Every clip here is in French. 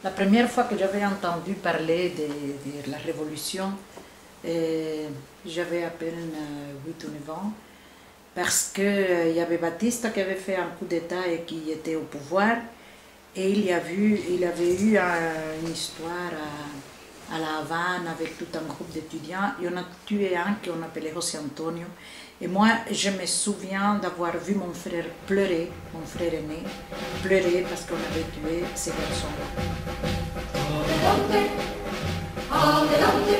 La première fois que j'avais entendu parler de la révolution, j'avais à peine 8 ou 9 ans, parce qu'il y avait Batista qui avait fait un coup d'État et qui était au pouvoir, et il avait eu une histoire à La Havane avec tout un groupe d'étudiants, et on a tué un qu'on appelait José Antonio. Et moi, je me souviens d'avoir vu mon frère pleurer, mon frère aîné, pleurer parce qu'on avait tué ces garçons-là. Adelante, adelante,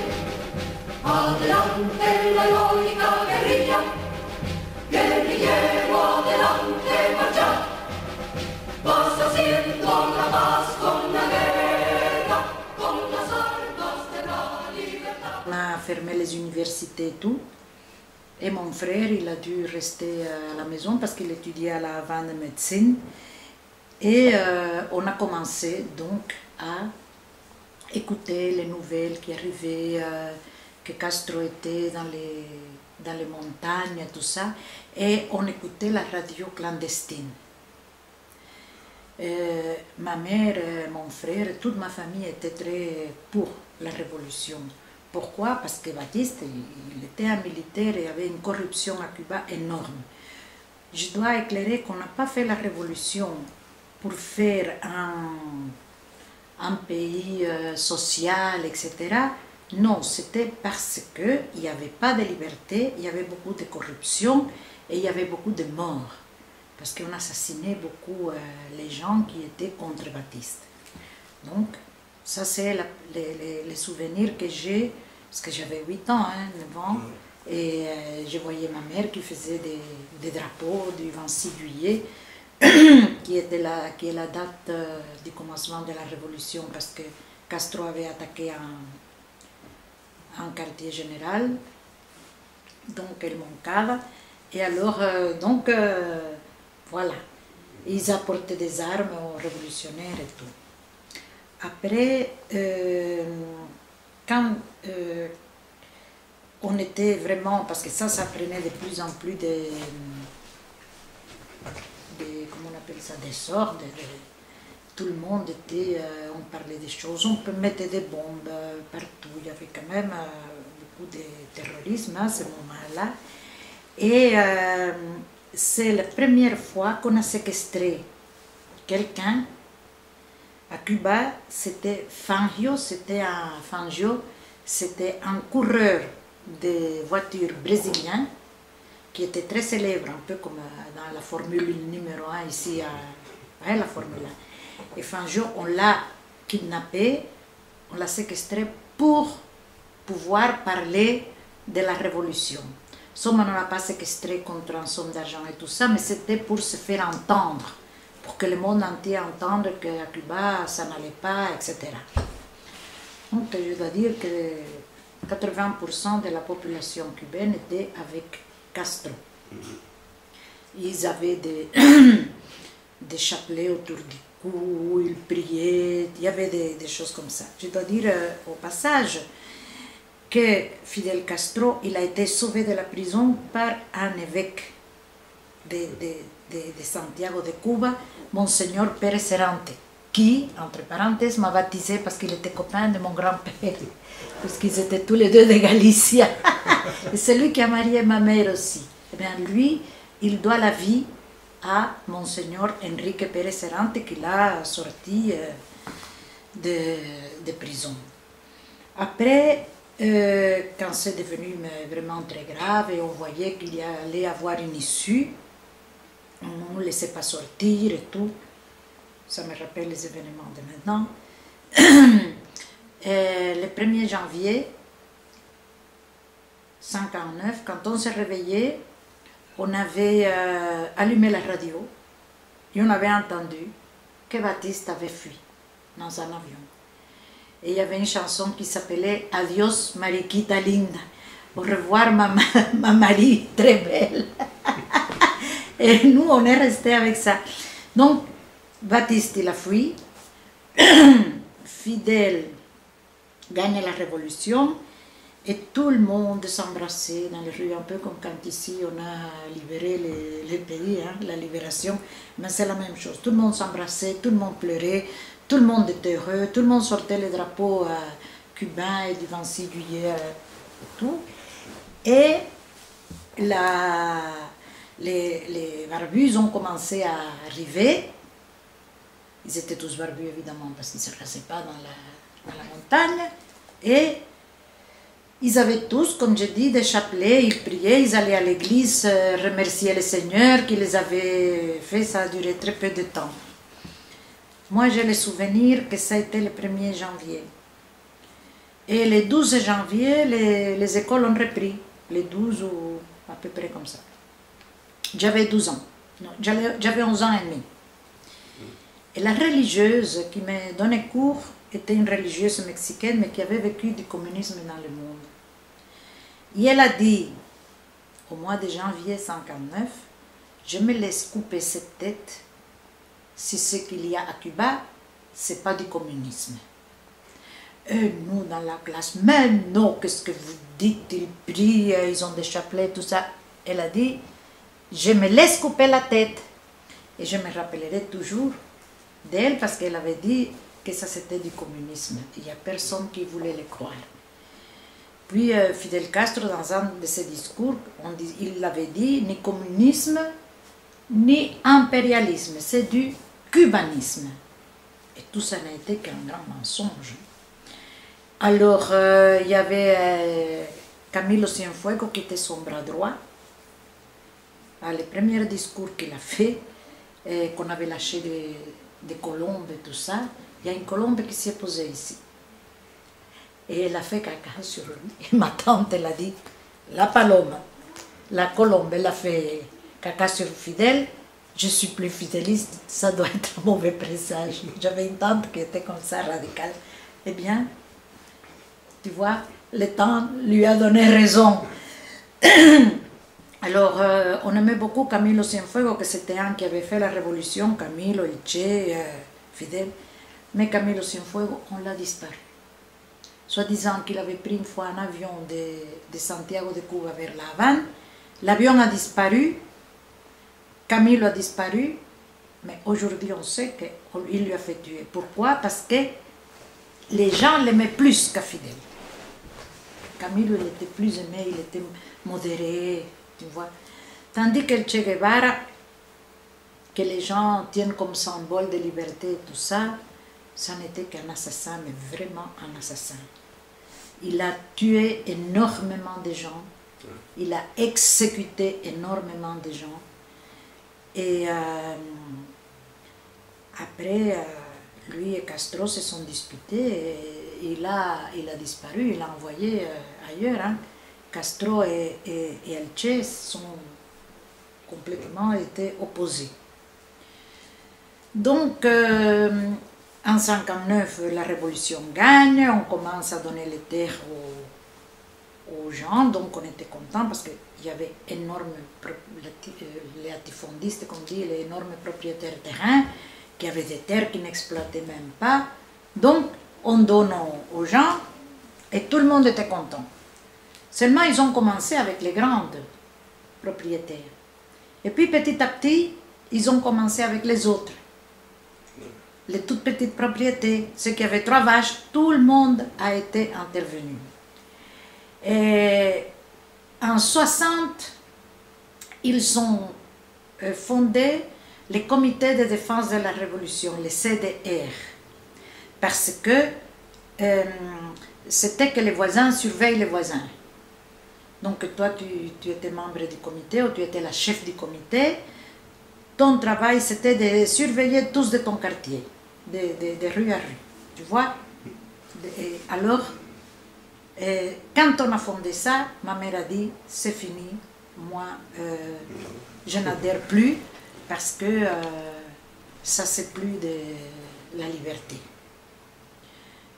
adelante la heroica guerrilla, guerrillero adelante marcha, vas haciendo la paz con la guerra, con las armas de la libertad. On a fermé les universités et tout. Et mon frère, il a dû rester à la maison parce qu'il étudiait à la Havane de médecine. Et on a commencé donc à écouter les nouvelles qui arrivaient, que Castro était dans les montagnes et tout ça. Et on écoutait la radio clandestine. Ma mère, mon frère, toute ma famille était très pour la révolution. Pourquoi? Parce que Batista, il était un militaire et il y avait une corruption à Cuba énorme. Je dois éclairer qu'on n'a pas fait la révolution pour faire un pays social, etc. Non, c'était parce qu'il n'y avait pas de liberté, il y avait beaucoup de corruption et il y avait beaucoup de morts. Parce qu'on assassinait beaucoup les gens qui étaient contre Batista. Donc, ça, c'est les souvenirs que j'ai, parce que j'avais 8 ans, 9 ans, et je voyais ma mère qui faisait des drapeaux du 26 juillet, qui est la date du commencement de la révolution, parce que Castro avait attaqué un quartier général, donc El Moncada, et alors, voilà, ils apportaient des armes aux révolutionnaires et tout. Après, quand on était vraiment, parce que ça prenait de plus en plus comment on appelle ça, des sorts, tout le monde était, on parlait des choses, on mettait des bombes partout, il y avait quand même beaucoup de terrorisme à ce moment-là. Et c'est la première fois qu'on a séquestré quelqu'un. À Cuba, c'était Fangio, c'était un coureur de voitures brésilien qui était très célèbre, un peu comme dans la Formule numéro 1 ici, la Formule 1. Et Fangio, on l'a kidnappé, on l'a séquestré pour pouvoir parler de la révolution. Somme, on ne l'a pas séquestré contre un somme d'argent et tout ça, mais c'était pour se faire entendre, pour que le monde entier entende qu'à Cuba, ça n'allait pas, etc. Donc, je dois dire que 80% de la population cubaine était avec Castro. Ils avaient des chapelets autour du cou, ils priaient, il y avait des choses comme ça. Je dois dire au passage que Fidel Castro, il a été sauvé de la prison par un évêque de Santiago de Cuba, Monseigneur Pérez Serrante, qui, entre parenthèses, m'a baptisé parce qu'il était copain de mon grand-père, parce qu'ils étaient tous les deux de Galicia. Et c'est lui qui a marié ma mère aussi. Eh bien, lui, il doit la vie à Monseigneur Enrique Pérez Serrante, qui l'a sorti de prison. Après, quand c'est devenu vraiment très grave et on voyait qu'il allait avoir une issue, on ne laissait pas sortir et tout. Ça me rappelle les événements de maintenant. Le 1er janvier 1959, quand on s'est réveillé, on avait allumé la radio et on avait entendu que Batista avait fui dans un avion. Et il y avait une chanson qui s'appelait Adios Mariquita Linda. Au revoir ma Marie très belle. Et nous, on est restés avec ça. Donc, Batista, il a fui. Fidel gagne la révolution. Et tout le monde s'embrassait dans les rues, un peu comme quand ici on a libéré les pays, hein, la libération. Mais c'est la même chose. Tout le monde s'embrassait, tout le monde pleurait, Tout le monde était heureux, tout le monde sortait les drapeaux cubains et du 26 juillet et tout. Et les barbus ont commencé à arriver. Ils étaient tous barbus évidemment parce qu'ils ne se rasaient pas dans la montagne. Et ils avaient tous, comme je dis, des chapelets, ils priaient, ils allaient à l'église remercier le Seigneur qui les avait fait, ça a duré très peu de temps. Moi j'ai le souvenir que ça a été le 1er janvier. Et le 12 janvier, les écoles ont repris, les 12 ou à peu près comme ça. J'avais 12 ans, non, j'avais 11 ans et demi. Et la religieuse qui me donnait cours était une religieuse mexicaine, mais qui avait vécu du communisme dans le monde. Et elle a dit, au mois de janvier 1959, je me laisse couper cette tête si ce qu'il y a à Cuba, ce n'est pas du communisme. Et nous, dans la classe, mais non, qu'est-ce que vous dites, ils prient, ils ont des chapelets, tout ça. Elle a dit, je me laisse couper la tête. Et je me rappellerai toujours d'elle parce qu'elle avait dit que ça c'était du communisme. Il n'y a personne qui voulait le croire. Puis Fidel Castro, dans un de ses discours, il avait dit, ni communisme, ni impérialisme, c'est du cubanisme. Et tout ça n'a été qu'un grand mensonge. Alors, il y avait Camilo Cienfuegos qui était son bras droit. Le premier discours qu'il a fait, qu'on avait lâché des colombes et tout ça, il y a une colombe qui s'est posée ici. Et elle a fait caca sur lui. Et ma tante, elle a dit, la palome, la colombe, elle a fait caca sur Fidel, je suis plus fidéliste, ça doit être un mauvais présage. J'avais une tante qui était comme ça, radicale. Eh bien, tu vois, le temps lui a donné raison. Alors, on aimait beaucoup Camilo Cienfuegos, que c'était un qui avait fait la révolution, Camilo, el Che, Fidel. Mais Camilo Cienfuegos, on l'a disparu. Soi-disant qu'il avait pris une fois un avion de Santiago de Cuba vers La Havane. L'avion a disparu, Camilo a disparu, mais aujourd'hui on sait qu'il lui a fait tuer. Pourquoi? Parce que les gens l'aimaient plus qu'à Fidel. Camilo, il était plus aimé, il était modéré, tu vois. Tandis que le Che Guevara, que les gens tiennent comme symbole de liberté et tout ça, ça n'était qu'un assassin, mais vraiment un assassin. Il a tué énormément de gens, il a exécuté énormément de gens. Et après, lui et Castro se sont disputés et il a disparu, il a envoyé ailleurs. Hein. Castro et el Che sont complètement été opposés. Donc, en 1959, la révolution gagne, on commence à donner les terres aux gens, donc on était contents parce qu'il y avait les latifondistes, comme dit, les énormes propriétaires terrains, qui avaient des terres qu'ils n'exploitaient même pas. Donc, on donne aux gens et tout le monde était content. Seulement, ils ont commencé avec les grandes propriétaires. Et puis, petit à petit, ils ont commencé avec les autres. Les toutes petites propriétés, ceux qui avaient 3 vaches, tout le monde a été intervenu. Et en 60, ils ont fondé le comité de défense de la révolution, le CDR, parce que c'était que les voisins surveillent les voisins. Donc toi, tu étais membre du comité ou tu étais la chef du comité. Ton travail, c'était de surveiller tous de ton quartier, de rue à rue, tu vois. Et alors, quand on a fondé ça, ma mère a dit, c'est fini, moi, je n'adhère plus, parce que ça, c'est plus de la liberté.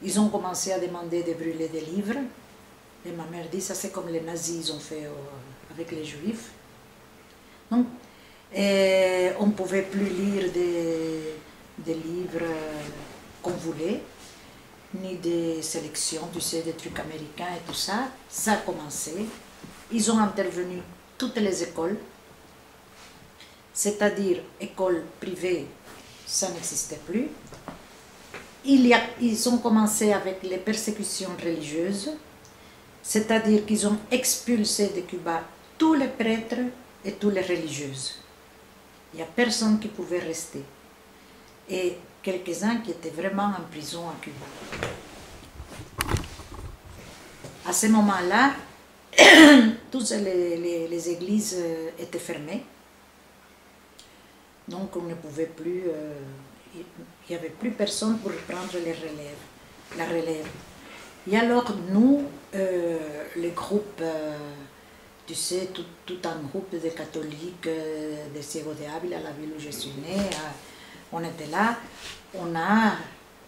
Ils ont commencé à demander de brûler des livres, et ma mère dit, ça c'est comme les nazis, ils ont fait avec les juifs. Donc, et on ne pouvait plus lire des livres qu'on voulait, ni des sélections, tu sais, des trucs américains et tout ça. Ça a commencé. Ils ont intervenu toutes les écoles, c'est-à-dire écoles privées, ça n'existait plus. ils ont commencé avec les persécutions religieuses, c'est-à-dire qu'ils ont expulsé de Cuba tous les prêtres et toutes les religieuses. Il n'y a personne qui pouvait rester. Et quelques-uns qui étaient vraiment en prison à Cuba. À ce moment-là, toutes les églises étaient fermées. Donc on ne pouvait plus, il n'y avait plus personne pour prendre la relève. Et alors nous, les groupes, tu sais, tout un groupe de catholiques de Ciego de Ávila, la ville où je suis née, on était là, on a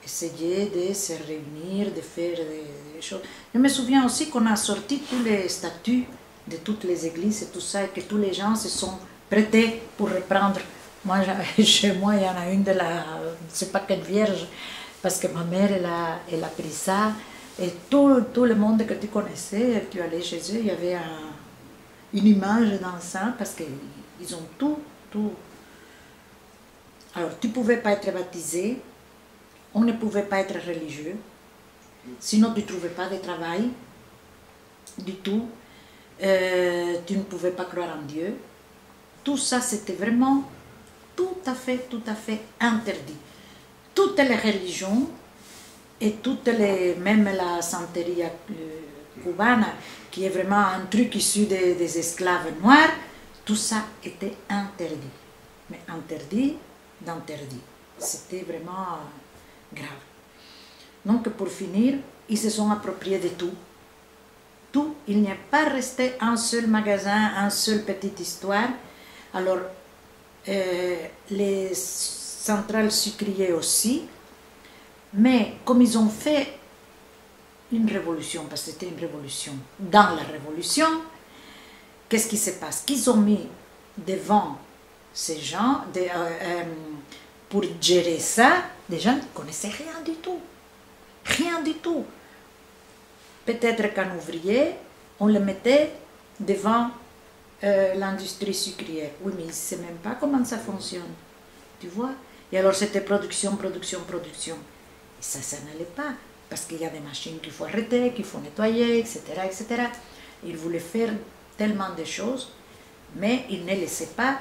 essayé de se réunir, de faire des choses. Je me souviens aussi qu'on a sorti tous les statuts de toutes les églises et tout ça, et que tous les gens se sont prêtés pour reprendre. Moi, chez moi, il y en a une de la, je ne sais pas quelle vierge, parce que ma mère, elle a pris ça, et tout le monde que tu connaissais, tu allais chez eux, il y avait une image dans ça, parce qu'ils ont tout. Alors, tu ne pouvais pas être baptisé, on ne pouvait pas être religieux, sinon tu ne trouvais pas de travail du tout, tu ne pouvais pas croire en Dieu. Tout ça, c'était vraiment tout à fait interdit. Toutes les religions et même la santeria cubane, qui est vraiment un truc issu des esclaves noirs, tout ça était interdit. Mais interdit d'interdit. C'était vraiment grave. Donc pour finir, ils se sont appropriés de tout. Tout, il n'y a pas resté un seul magasin, une seule petite histoire. Alors, les centrales sucrières aussi, mais comme ils ont fait une révolution, parce que c'était une révolution, dans la révolution, qu'est-ce qui se passe? Qu'ils ont mis devant ces gens, pour gérer ça, des gens qui ne connaissaient rien du tout. Rien du tout. Peut-être qu'un ouvrier, on le mettait devant l'industrie sucrière. Oui, mais il ne sait même pas comment ça fonctionne. Tu vois? Et alors c'était production. Et ça n'allait pas. Parce qu'il y a des machines qu'il faut arrêter, qu'il faut nettoyer, etc. Il voulait faire tellement de choses, mais il ne laissait pas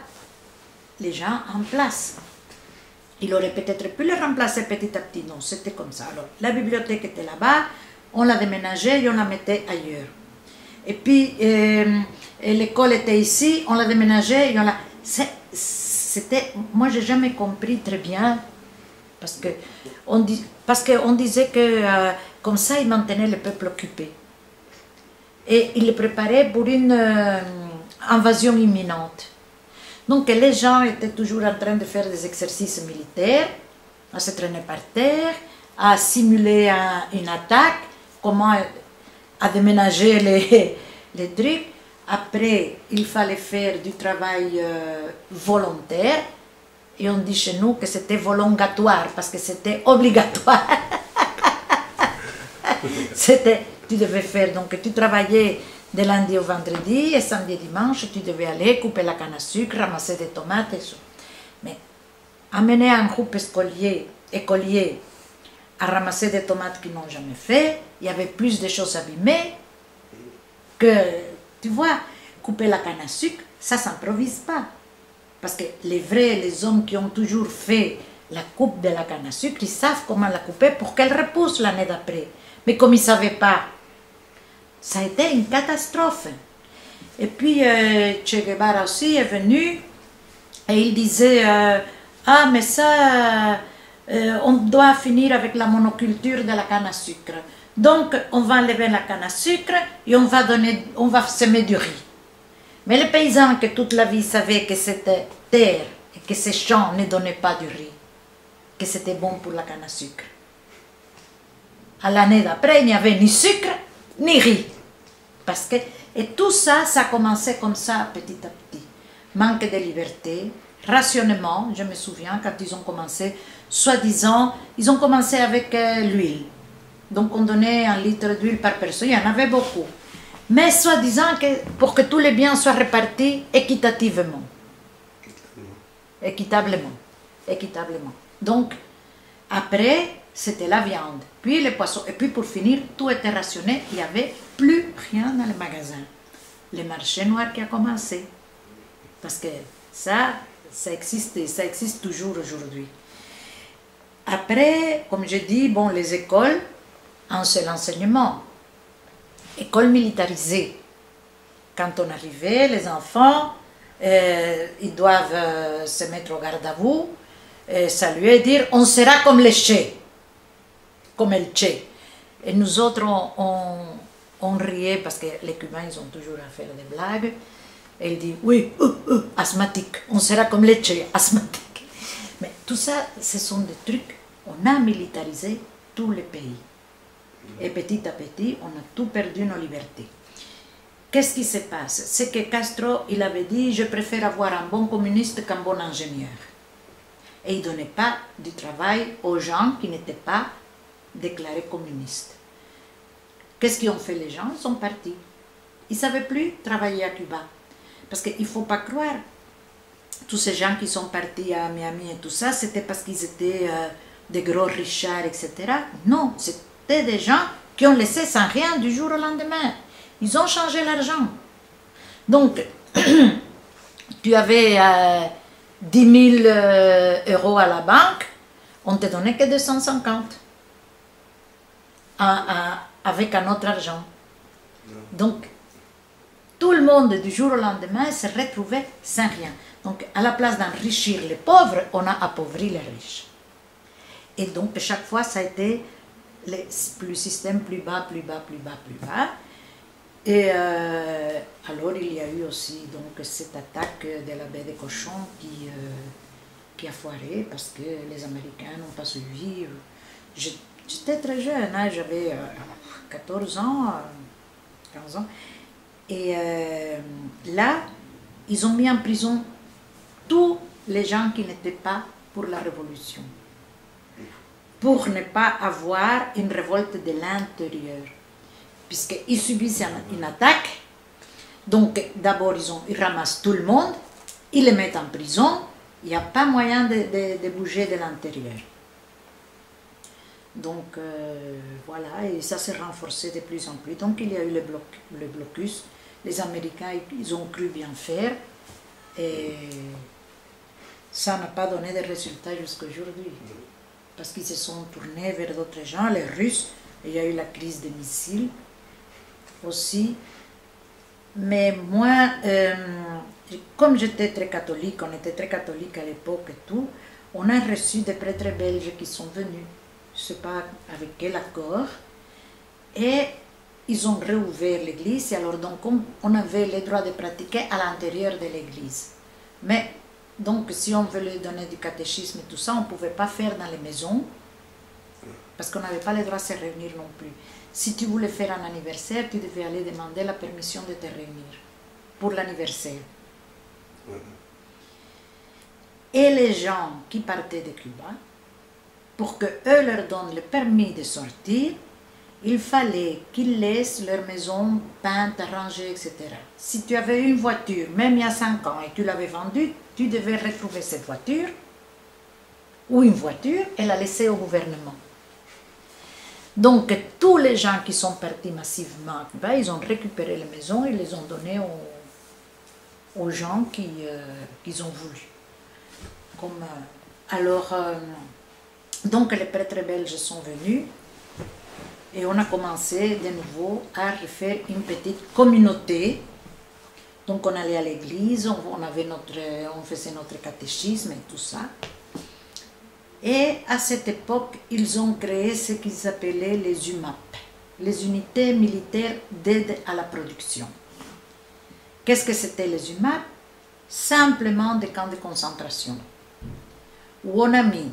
les gens en place. Il aurait peut-être pu les remplacer petit à petit. Non, c'était comme ça. Alors, la bibliothèque était là-bas, on la déménageait et on la mettait ailleurs. Et puis, l'école était ici, on la déménageait et on la... Moi, je n'ai jamais compris très bien, parce qu'on disait que comme ça, il maintenait le peuple occupé. Et il le préparait pour une invasion imminente. Donc les gens étaient toujours en train de faire des exercices militaires, à se traîner par terre, à simuler une attaque, comment à déménager les trucs. Après, il fallait faire du travail volontaire, et on dit chez nous que c'était volongatoire, parce que c'était obligatoire. Tu devais faire, donc tu travaillais de lundi au vendredi, et samedi et dimanche, tu devais aller couper la canne à sucre, ramasser des tomates et tout. Mais amener un groupe écolier à ramasser des tomates qu'ils n'ont jamais fait, il y avait plus de choses abîmées que, tu vois, couper la canne à sucre, ça ne s'improvise pas. Parce que les hommes qui ont toujours fait la coupe de la canne à sucre, ils savent comment la couper pour qu'elle repousse l'année d'après. Mais comme ils ne savaient pas, ça a été une catastrophe. Et puis, Che Guevara aussi est venu et il disait ah, mais ça, on doit finir avec la monoculture de la canne à sucre. Donc, on va enlever la canne à sucre et on va semer du riz. Mais les paysans qui toute la vie savaient que c'était terre et que ces champs ne donnaient pas du riz, que c'était bon pour la canne à sucre. À l'année d'après, il n'y avait ni sucre ni riz. Et tout ça, ça a commencé comme ça, petit à petit. Manque de liberté, rationnement, je me souviens quand ils ont commencé, soi-disant, ils ont commencé avec l'huile. Donc on donnait 1 litre d'huile par personne, il y en avait beaucoup. Mais soi-disant pour que tous les biens soient répartis équitablement. Donc, après, c'était la viande, puis les poissons. Et puis pour finir, tout était rationné, il n'y avait plus rien dans les magasins. Le marché noir qui a commencé. Parce que ça existait, ça existe toujours aujourd'hui. Après, comme je dis, bon, les écoles, un seul enseignement. École militarisée. Quand on arrivait, les enfants, ils doivent se mettre au garde à vous, saluer et dire on sera comme les Che, comme el Che. Et nous autres, on riait parce que les Cubains, ils ont toujours à faire des blagues. Et ils disent oui, asthmatique, on sera comme les Che, asthmatique. Mais tout ça, ce sont des trucs, on a militarisé tous les pays. Et petit à petit, on a tout perdu nos libertés. Qu'est-ce qui se passe? C'est que Castro, il avait dit, je préfère avoir un bon communiste qu'un bon ingénieur. Et il ne donnait pas du travail aux gens qui n'étaient pas déclarés communistes. Qu'est-ce qu'ils ont fait les gens? Ils sont partis. Ils ne savaient plus travailler à Cuba. Parce qu'il ne faut pas croire, tous ces gens qui sont partis à Miami et tout ça, c'était parce qu'ils étaient des gros richards, etc. Non, c'était des gens qui ont laissé sans rien du jour au lendemain. Ils ont changé l'argent. Donc, tu avais 10 000 euros à la banque, on ne te donnait que 250 avec un autre argent. Donc, tout le monde du jour au lendemain se retrouvait sans rien. Donc, à la place d'enrichir les pauvres, on a appauvri les riches. Et donc, chaque fois, ça a été le système plus bas, plus bas, plus bas, plus bas. Et alors, il y a eu aussi donc, cette attaque de la baie des cochons qui a foiré parce que les Américains n'ont pas suivi. J'étais très jeune, hein, j'avais 14 ans, 15 ans. Et là, ils ont mis en prison tous les gens qui n'étaient pas pour la révolution, pour ne pas avoir une révolte de l'intérieur. Puisqu'ils subissent une attaque, donc d'abord ils ramassent tout le monde, ils les mettent en prison, il n'y a pas moyen de bouger de l'intérieur. Donc voilà, et ça s'est renforcé de plus en plus. Donc il y a eu le blocus, les Américains ils ont cru bien faire, et ça n'a pas donné de résultats jusqu'à aujourd'hui. Parce qu'ils se sont tournés vers d'autres gens, les Russes, il y a eu la crise des missiles, aussi, mais moi, comme j'étais très catholique, on était très catholique à l'époque et tout, on a reçu des prêtres belges qui sont venus, je ne sais pas avec quel accord, et ils ont réouvert l'église, et alors donc on avait le droit de pratiquer à l'intérieur de l'église. Mais donc si on voulait donner du catéchisme et tout ça, on ne pouvait pas faire dans les maisons, parce qu'on n'avait pas le droit de se réunir non plus. Si tu voulais faire un anniversaire, tu devais aller demander la permission de te réunir pour l'anniversaire. Et les gens qui partaient de Cuba, pour qu'eux leur donnent le permis de sortir, il fallait qu'ils laissent leur maison peinte, rangée, etc. Si tu avais une voiture, même il y a 5 ans, et tu l'avais vendue, tu devais retrouver cette voiture, ou une voiture, et la laisser au gouvernement. Donc, tous les gens qui sont partis massivement à Cuba, ils ont récupéré les maisons et les ont données aux gens qu'ils ont voulu. Donc, les prêtres belges sont venus et on a commencé de nouveau à refaire une petite communauté. Donc, on allait à l'église, on faisait notre catéchisme et tout ça. Et à cette époque, ils ont créé ce qu'ils appelaient les UMAP, les unités militaires d'aide à la production. Qu'est-ce que c'était les UMAP? Simplement des camps de concentration, où on a mis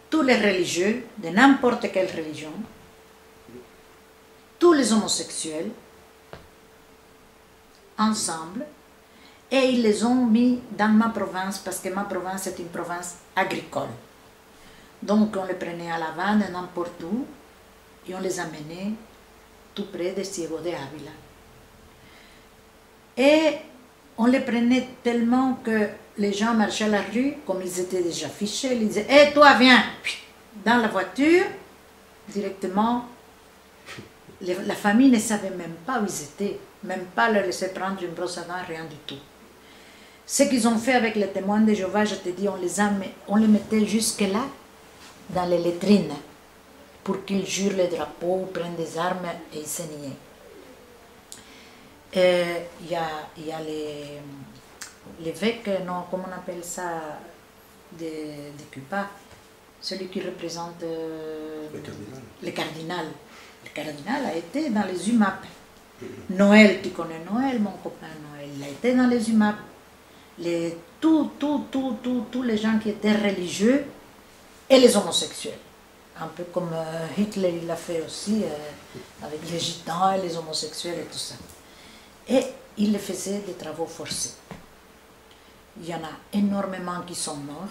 tous les religieux, de n'importe quelle religion, tous les homosexuels, ensemble, et ils les ont mis dans ma province, parce que ma province est une province agricole. Donc on les prenait à La Havane, n'importe où, et on les amenait tout près de Ciego de Ávila. Et on les prenait tellement que les gens marchaient à la rue, comme ils étaient déjà fichés, ils disaient « Hé, toi, viens !» dans la voiture, directement, la famille ne savait même pas où ils étaient, même pas leur laisser prendre une brosse à dents, rien du tout. Ce qu'ils ont fait avec les témoins de Jéhovah, je te dis, on les mettait jusque là, dans les lettrines, pour qu'ils jurent les drapeaux, prennent des armes et ils se niaient. Il y a l'évêque, non, comment on appelle ça, de Cuba, celui qui représente le cardinal. Le cardinal a été dans les UMAP. Noël, tu connais Noël, mon copain Noël, il a été dans les UMAP. Tous les gens qui étaient religieux et les homosexuels. Un peu comme Hitler il l'a fait aussi, avec les gitans et les homosexuels et tout ça. Et il les faisait des travaux forcés. Il y en a énormément qui sont morts,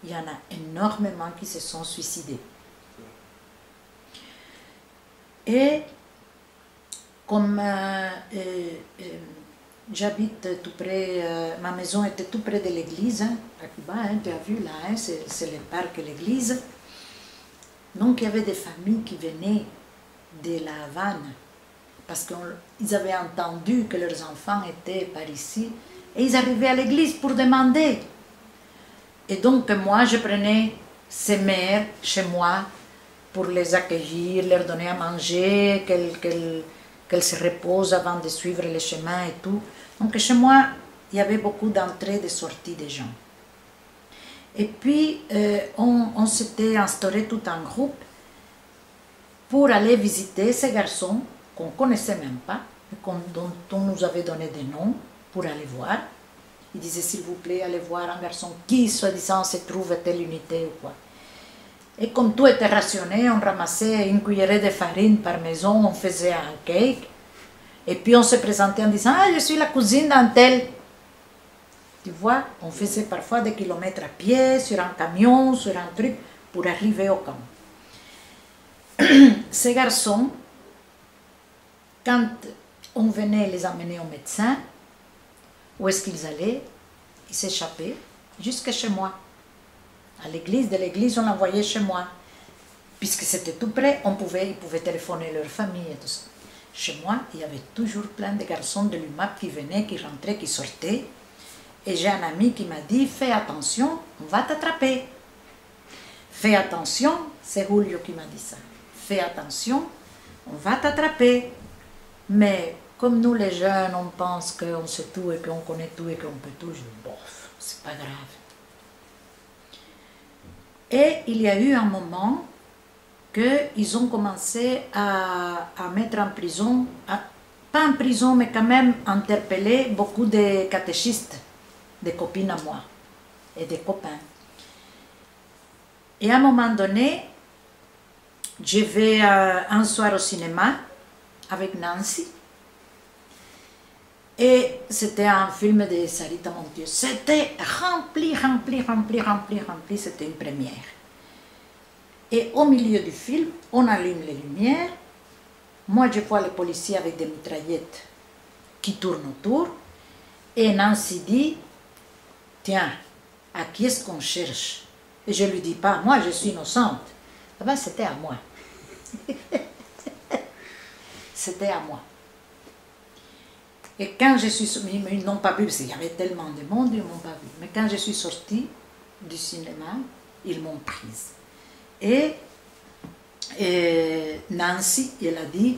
il y en a énormément qui se sont suicidés. Et comme j'habite tout près, ma maison était tout près de l'église, hein, à Cuba, hein, tu as vu là, hein, c'est le parc et l'église. Donc il y avait des familles qui venaient de la Havane, parce qu'ils avaient entendu que leurs enfants étaient par ici, et ils arrivaient à l'église pour demander. Et donc moi, je prenais ces mères chez moi pour les accueillir, leur donner à manger, qu'elles se reposent avant de suivre le chemin et tout. Donc chez moi, il y avait beaucoup d'entrées et de sorties des gens. Et puis, on s'était instauré tout en groupe pour aller visiter ces garçons qu'on ne connaissait même pas, dont on nous avait donné des noms pour aller voir. Il disait, s'il vous plaît, allez voir un garçon qui, soi-disant, se trouve à telle unité ou quoi. Et comme tout était rationné, on ramassait une cuillerée de farine par maison, on faisait un cake, et puis on se présentait en disant, ah, je suis la cousine d'un tel. Tu vois, on faisait parfois des kilomètres à pied, sur un camion, sur un truc, pour arriver au camp. Ces garçons, quand on venait les amener au médecin, où est-ce qu'ils allaient? Ils s'échappaient jusqu'à chez moi. À l'église, de l'église, on l'envoyait chez moi. Puisque c'était tout près, ils pouvaient téléphoner leur famille et tout ça. Chez moi, il y avait toujours plein de garçons de l'UMAP qui venaient, qui rentraient, qui sortaient. Et j'ai un ami qui m'a dit, fais attention, on va t'attraper. Fais attention, c'est Julio qui m'a dit ça. Fais attention, on va t'attraper. Mais comme nous les jeunes, on pense qu'on sait tout et qu'on connaît tout et qu'on peut tout, je dis, bof, c'est pas grave. Et il y a eu un moment qu'ils ont commencé à mettre en prison, pas en prison, mais quand même interpeller beaucoup de catéchistes, des copines à moi et des copains. Et à un moment donné, je vais un soir au cinéma avec Nancy. Et c'était un film de Sarita Montiel. C'était rempli, c'était une première. Et au milieu du film, on allume les lumières. Moi, je vois les policiers avec des mitraillettes qui tournent autour. Et Nancy dit, tiens, à qui est-ce qu'on cherche? Et je ne lui dis pas, moi, je suis innocente. Ah ben, c'était à moi. C'était à moi. Et quand je suis sortie, ils n'ont pas vu, parce qu'il y avait tellement de monde, ils ne m'ont pas vu. Mais quand je suis sortie du cinéma, ils m'ont prise. Et Nancy, elle a dit,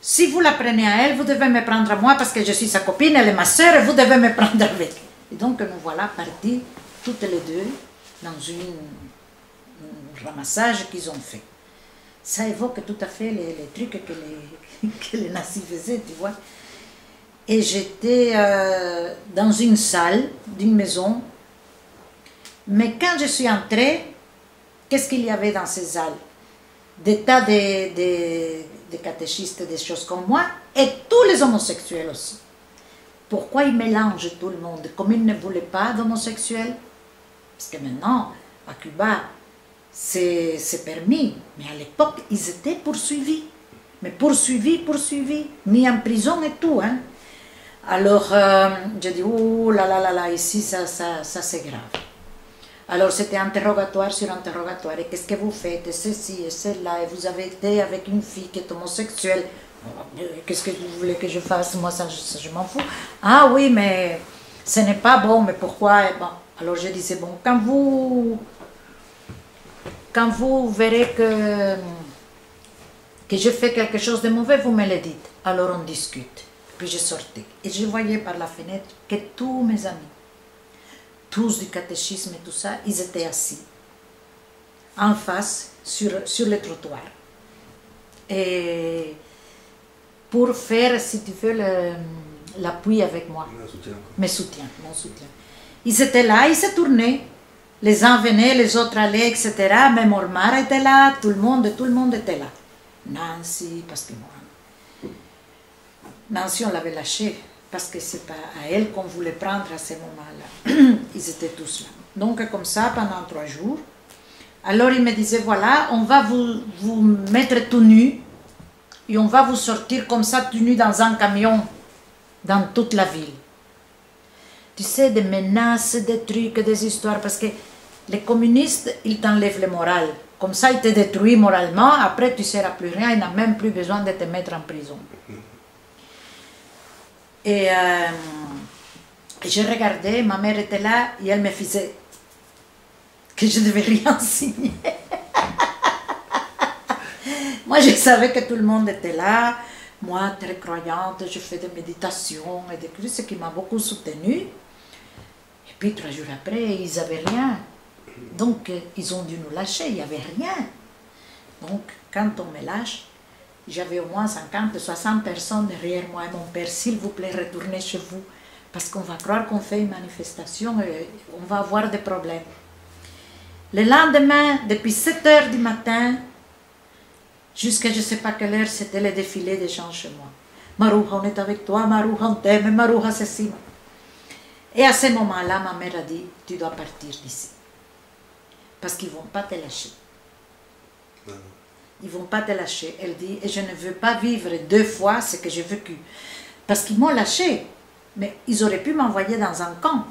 si vous la prenez à elle, vous devez me prendre à moi, parce que je suis sa copine, elle est ma soeur, et vous devez me prendre avec. Et donc nous voilà partis, toutes les deux, dans un ramassage qu'ils ont fait. Ça évoque tout à fait les trucs que les nazis faisaient, tu vois. Et j'étais dans une salle d'une maison. Mais quand je suis entrée, qu'est-ce qu'il y avait dans ces salles? Des tas de catéchistes, des choses comme moi, et tous les homosexuels aussi. Pourquoi ils mélangent tout le monde? Comme ils ne voulaient pas d'homosexuels. Parce que maintenant, à Cuba, c'est permis. Mais à l'époque, ils étaient poursuivis. Mais poursuivis, mis en prison et tout, hein. Alors, je dis, oh là là là là, ici, ça c'est grave. Alors c'était interrogatoire sur interrogatoire. Et qu'est-ce que vous faites? Et ceci et cela. Et vous avez été avec une fille qui est homosexuelle. Qu'est-ce que vous voulez que je fasse? Moi, ça, je m'en fous. Ah oui, mais ce n'est pas bon. Mais pourquoi? Et bon, alors je disais, bon, quand vous verrez que je fais quelque chose de mauvais, vous me le dites. Alors on discute. Puis je sortais. Et je voyais par la fenêtre que tous mes amis, tous du catéchisme et tout ça, ils étaient assis en face sur le trottoir. Et pour faire, si tu veux, l'appui avec moi. Mon soutien. Ils étaient là, ils se tournaient. Les uns venaient, les autres allaient, etc. Même Ormar était là, tout le monde était là. Nancy, parce que moi, Nancy, on l'avait lâchée, parce que c'est pas à elle qu'on voulait prendre à ce moment-là. Ils étaient tous là. Donc, comme ça, pendant 3 jours. Alors, il me disait, voilà, on va vous mettre tout nu, et on va vous sortir comme ça, tout nu dans un camion, dans toute la ville. Tu sais, des menaces, des trucs, des histoires, parce que les communistes, ils t'enlèvent le moral. Comme ça, ils te détruisent moralement, après tu ne seras plus rien, ils n'ont même plus besoin de te mettre en prison. Et je regardais, ma mère était là, et elle me faisait que je ne devais rien signer. Moi, je savais que tout le monde était là. Moi, très croyante, je fais des méditations et des trucs, ce qui m'a beaucoup soutenue. Et puis 3 jours après, ils n'avaient rien. Donc, ils ont dû nous lâcher, il n'y avait rien. Donc, quand on me lâche, j'avais au moins 50, 60 personnes derrière moi. Et mon père, s'il vous plaît, retournez chez vous. Parce qu'on va croire qu'on fait une manifestation et on va avoir des problèmes. Le lendemain, depuis 7 heures du matin, jusqu'à je ne sais pas quelle heure, c'était le défilé des gens chez moi. Marouha, on est avec toi, Marouha, on t'aime, Marouha, ceci. Et à ce moment-là, ma mère a dit, tu dois partir d'ici. Parce qu'ils ne vont pas te lâcher. Ils ne vont pas te lâcher. Elle dit, et je ne veux pas vivre 2 fois ce que j'ai vécu. Parce qu'ils m'ont lâché. Mais ils auraient pu m'envoyer dans un camp.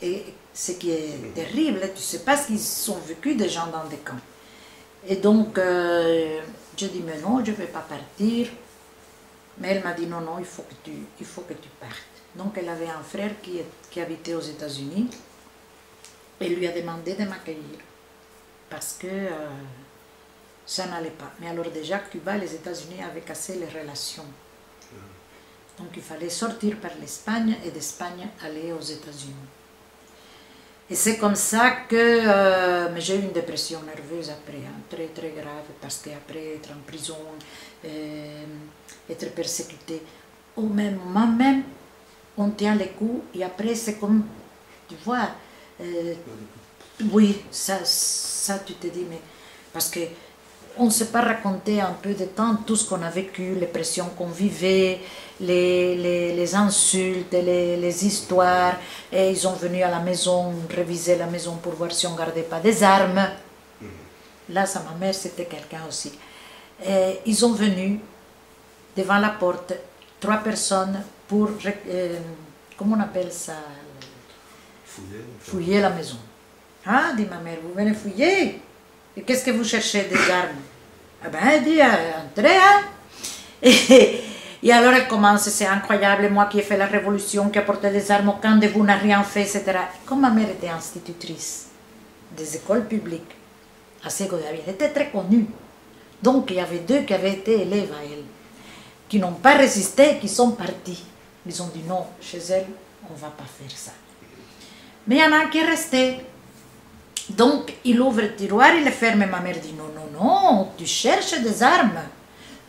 Et ce qui est terrible, tu ne sais pas ce qu'ils ont vécu des gens dans des camps. Et donc, je dis, mais non, je ne vais pas partir. Mais elle m'a dit, non, non, il faut que tu partes. Donc, elle avait un frère qui habitait aux États-Unis. Et lui a demandé de m'accueillir. Parce que ça n'allait pas. Mais alors déjà, Cuba et les États-Unis avaient cassé les relations. Donc, il fallait sortir par l'Espagne et d'Espagne aller aux États-Unis. Et c'est comme ça que j'ai eu une dépression nerveuse après, hein, très très grave, parce qu'après être en prison, être persécuté, au même moment même, on tient les coups et après c'est comme, tu vois, oui, ça tu te dis, mais parce que on ne s'est pas raconté un peu de temps tout ce qu'on a vécu, les pressions qu'on vivait, les insultes, les histoires. Et ils sont venus à la maison, réviser la maison pour voir si on ne gardait pas des armes. Là, ça, ma mère, c'était quelqu'un aussi. Et ils sont venus devant la porte, 3 personnes pour, comment on appelle ça? Fouiller la maison. Ah, dit ma mère, vous venez fouiller? Et qu'est-ce que vous cherchez, des armes? Eh bien, elle dit, entrez, hein? Et alors elle commence, c'est incroyable, moi qui ai fait la révolution, qui a porté des armes, aucun de vous n'a rien fait, etc. Comme ma mère était institutrice des écoles publiques à Segovia, elle était très connue. Donc il y avait 2 qui avaient été élèves à elle, qui n'ont pas résisté, qui sont partis. Ils ont dit non, chez elle, on ne va pas faire ça. Mais il y en a un qui est resté. Donc, il ouvre le tiroir, il le ferme, et ma mère dit, non, non, non, tu cherches des armes.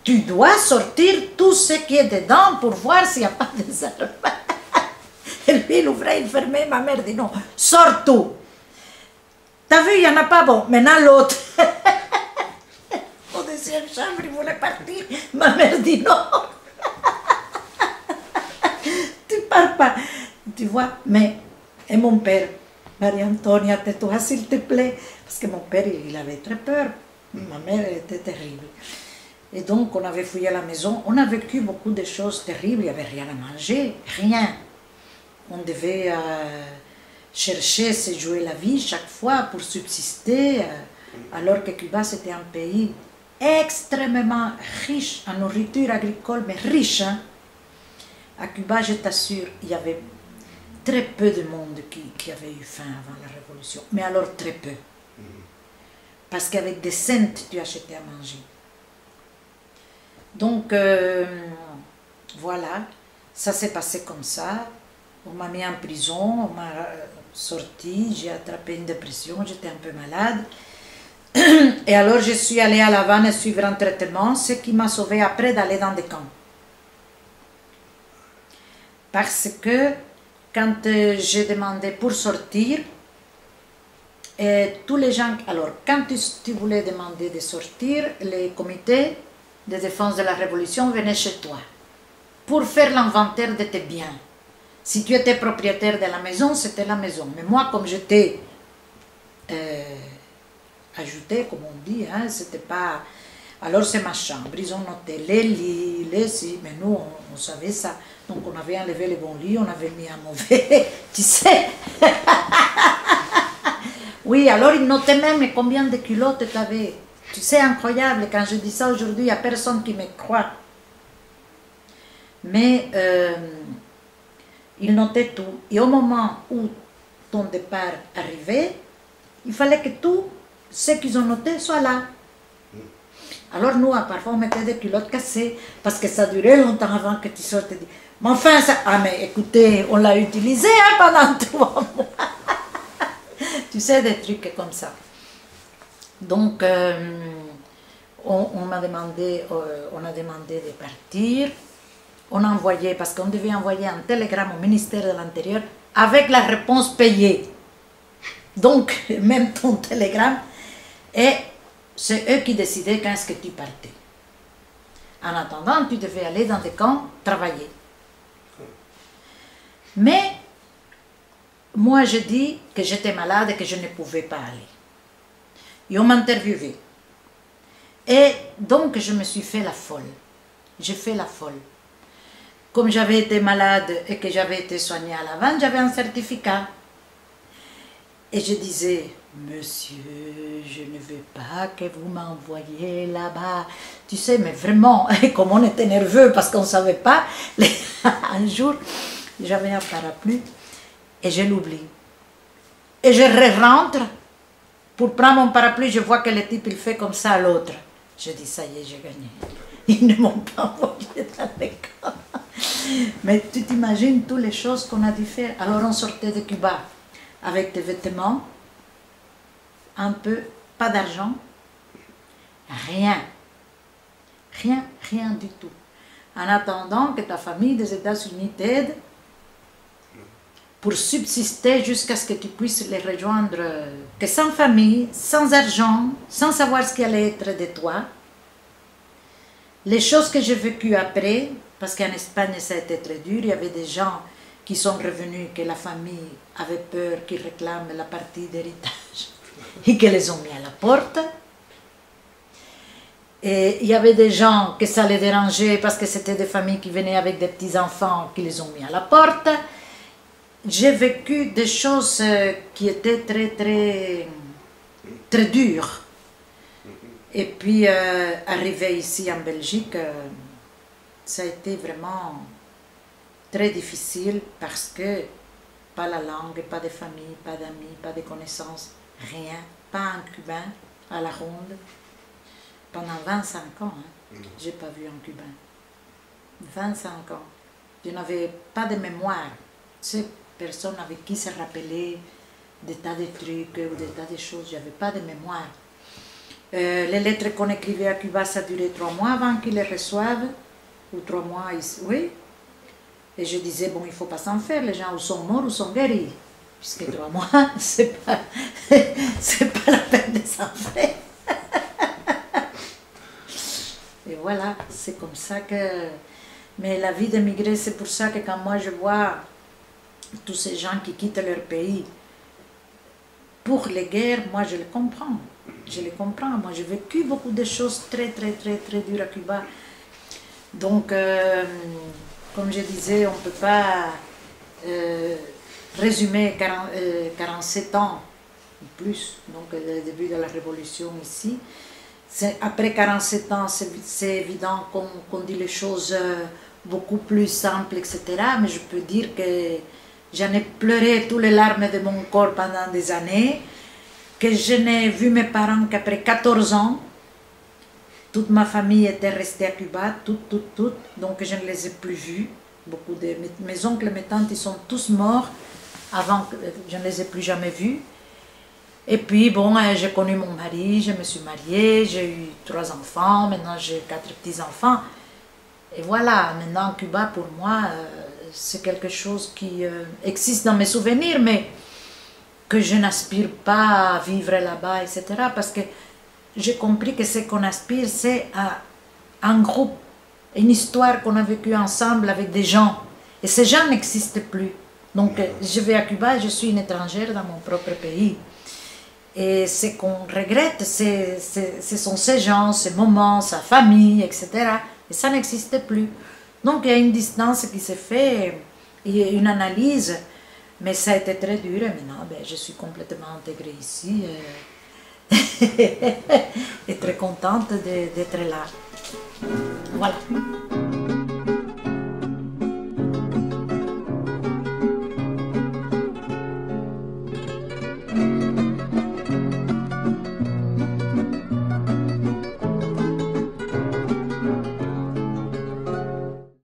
Tu dois sortir tout ce qui est dedans pour voir s'il n'y a pas des armes. Et lui, il ouvrait, il fermait, ma mère dit, non, sors tout. T'as vu, il n'y en a pas, bon, maintenant l'autre. Au 2e chambre, il voulait partir, ma mère dit, non. Tu pars pas. Tu vois, mais, et mon père, Marie-Antonia, tais-toi s'il te plaît, parce que mon père, il avait très peur, ma mère était terrible. Et donc, on avait fouillé la maison, on a vécu beaucoup de choses terribles, il n'y avait rien à manger, rien. On devait chercher, se jouer la vie chaque fois pour subsister, alors que Cuba c'était un pays extrêmement riche en nourriture agricole, mais riche. Hein? À Cuba, je t'assure, il y avait très peu de monde qui avait eu faim avant la révolution, mais alors très peu. Parce qu'avec des cents, tu achetais à manger. Donc, voilà, ça s'est passé comme ça. On m'a mis en prison, on m'a sorti, j'ai attrapé une dépression, j'étais un peu malade. Et alors, je suis allée à La Havane suivre un traitement, ce qui m'a sauvé après d'aller dans des camps. Parce que quand j'ai demandé pour sortir, et tous les gens, alors quand tu voulais demander de sortir, les comités de défense de la révolution venaient chez toi pour faire l'inventaire de tes biens. Si tu étais propriétaire de la maison, c'était la maison. Mais moi, comme j'étais ajouté, comme on dit, hein, c'était pas... Alors c'est ma chambre, ils ont noté les lits, les si, mais nous on savait ça. Donc on avait enlevé les bons lits, on avait mis un mauvais, tu sais. Oui, alors ils notaient même combien de culottes tu avais. Tu sais, incroyable, quand je dis ça aujourd'hui, il n'y a personne qui me croit. Mais ils notaient tout. Et au moment où ton départ arrivait, il fallait que tout ce qu'ils ont noté soit là. Alors nous, parfois, on mettait des culottes cassées, parce que ça durait longtemps avant que tu sortes. Mais enfin, ça... Ah, mais écoutez, on l'a utilisé hein, pendant 3 mois. Tu sais, des trucs comme ça. Donc, on a demandé de partir. On a envoyé, parce qu'on devait envoyer un télégramme au ministère de l'Intérieur avec la réponse payée. Donc, même ton télégramme. Et c'est eux qui décidaient quand est-ce que tu partais. En attendant, tu devais aller dans des camps travailler. Mais moi, je dis que j'étais malade et que je ne pouvais pas aller. Et on m'a interviewé. Et donc, je me suis fait la folle. J'ai fait la folle. Comme j'avais été malade et que j'avais été soignée à La Havane, j'avais un certificat. Et je disais, monsieur, je ne veux pas que vous m'envoyiez là-bas. Tu sais, mais vraiment, comme on était nerveux parce qu'on ne savait pas, un jour, j'avais un parapluie et je l'oublie. Et je rentre pour prendre mon parapluie, je vois que le type, il fait comme ça à l'autre. Je dis, ça y est, j'ai gagné. Ils ne m'ont pas envoyé dans les camps. Mais tu t'imagines toutes les choses qu'on a dû faire. Alors on sortait de Cuba avec des vêtements, un peu, pas d'argent, rien. Rien, rien du tout. En attendant que ta famille des États-Unis t'aide pour subsister jusqu'à ce que tu puisses les rejoindre, que sans famille, sans argent, sans savoir ce qui allait être de toi. Les choses que j'ai vécues après, parce qu'en Espagne ça a été très dur, il y avait des gens qui sont revenus, que la famille avait peur, qui réclament la partie d'héritage et que les ont mis à la porte. Et il y avait des gens que ça les dérangeait parce que c'était des familles qui venaient avec des petits-enfants qui les ont mis à la porte. J'ai vécu des choses qui étaient très, très, très dures. Et puis, arrivé ici en Belgique, ça a été vraiment très difficile parce que pas la langue, pas de famille, pas d'amis, pas de connaissances, rien, pas un Cubain à la ronde. Pendant 25 ans, hein, je n'ai pas vu un Cubain. 25 ans. Je n'avais pas de mémoire. Tu sais, personne avec qui se rappeler des tas de trucs ou des tas de choses. Je n'avais pas de mémoire. Les lettres qu'on écrivait à Cuba, ça durait 3 mois avant qu'ils les reçoivent. Ou 3 mois ici, oui. Et je disais, bon, il ne faut pas s'en faire. Les gens ou sont morts ou sont guéris. Puisque 3 mois, c'est pas la peine de s'en faire. Et voilà, c'est comme ça que... Mais la vie d'émigré, c'est pour ça que quand moi je vois tous ces gens qui quittent leur pays pour les guerres, moi je les comprends. Je les comprends. Moi j'ai vécu beaucoup de choses très, très, très, très dures à Cuba. Donc, comme je disais, on ne peut pas résumé 47 ans ou plus, donc le début de la révolution ici. Après 47 ans, c'est évident qu'on dit les choses beaucoup plus simples, etc. Mais je peux dire que j'en ai pleuré toutes les larmes de mon corps pendant des années, que je n'ai vu mes parents qu'après 14 ans. Toute ma famille était restée à Cuba, toute, donc je ne les ai plus vus. Beaucoup de mes oncles et mes tantes, ils sont tous morts avant que je ne les ai plus jamais vus. Et puis, bon, j'ai connu mon mari, je me suis mariée, j'ai eu 3 enfants, maintenant j'ai 4 petits-enfants. Et voilà, maintenant Cuba, pour moi, c'est quelque chose qui existe dans mes souvenirs, mais que je n'aspire pas à vivre là-bas, etc. Parce que j'ai compris que ce qu'on aspire, c'est à un groupe, une histoire qu'on a vécue ensemble avec des gens. Et ces gens n'existent plus. Donc, je vais à Cuba et je suis une étrangère dans mon propre pays. Et ce qu'on regrette, ce sont ces gens, ces moments, sa famille, etc. Et ça n'existe plus. Donc il y a une distance qui se fait, il y a une analyse, mais ça a été très dur. Et maintenant, je suis complètement intégrée ici et très contente d'être là. Voilà.